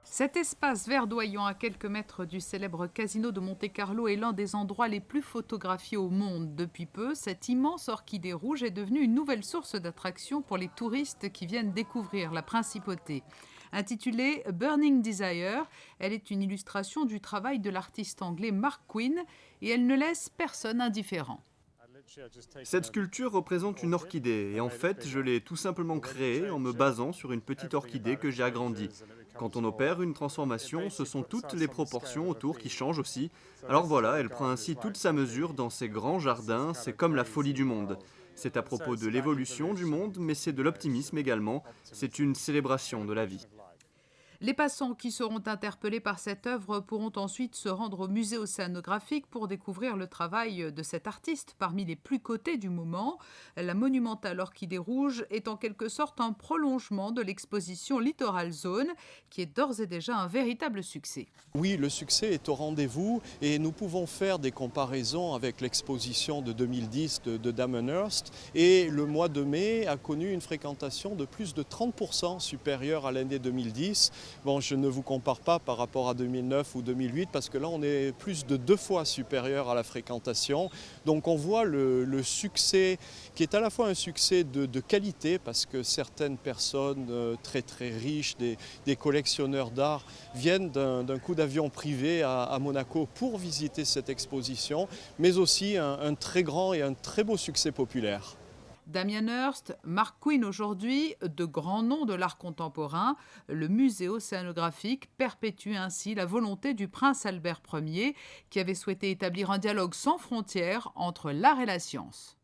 Cet espace verdoyant à quelques mètres du célèbre casino de Monte-Carlo est l'un des endroits les plus photographiés au monde. Depuis peu, cette immense orchidée rouge est devenue une nouvelle source d'attraction pour les touristes qui viennent découvrir la principauté. Intitulée Burning Desire, elle est une illustration du travail de l'artiste anglais Mark Quinn et elle ne laisse personne indifférent. Cette sculpture représente une orchidée et en fait, je l'ai tout simplement créée en me basant sur une petite orchidée que j'ai agrandie. Quand on opère une transformation, ce sont toutes les proportions autour qui changent aussi. Alors voilà, elle prend ainsi toute sa mesure dans ces grands jardins, c'est comme la folie du monde. C'est à propos de l'évolution du monde, mais c'est de l'optimisme également. C'est une célébration de la vie. Les passants qui seront interpellés par cette œuvre pourront ensuite se rendre au musée océanographique pour découvrir le travail de cet artiste parmi les plus cotés du moment. La monumentale orchidée rouge est en quelque sorte un prolongement de l'exposition Littoral Zone, qui est d'ores et déjà un véritable succès. Oui, le succès est au rendez-vous et nous pouvons faire des comparaisons avec l'exposition de 2010 de Dammenhurst et le mois de mai a connu une fréquentation de plus de 30% supérieure à l'année 2010. Bon, je ne vous compare pas par rapport à 2009 ou 2008 parce que là on est plus de 2 fois supérieur à la fréquentation. Donc on voit le succès qui est à la fois un succès de qualité parce que certaines personnes très riches, des collectionneurs d'art viennent d'un coup d'avion privé à Monaco pour visiter cette exposition, mais aussi un très grand et un très beau succès populaire. Damien Hirst, Mark Quinn aujourd'hui, de grands noms de l'art contemporain, le musée océanographique perpétue ainsi la volonté du prince Albert Ier qui avait souhaité établir un dialogue sans frontières entre l'art et la science.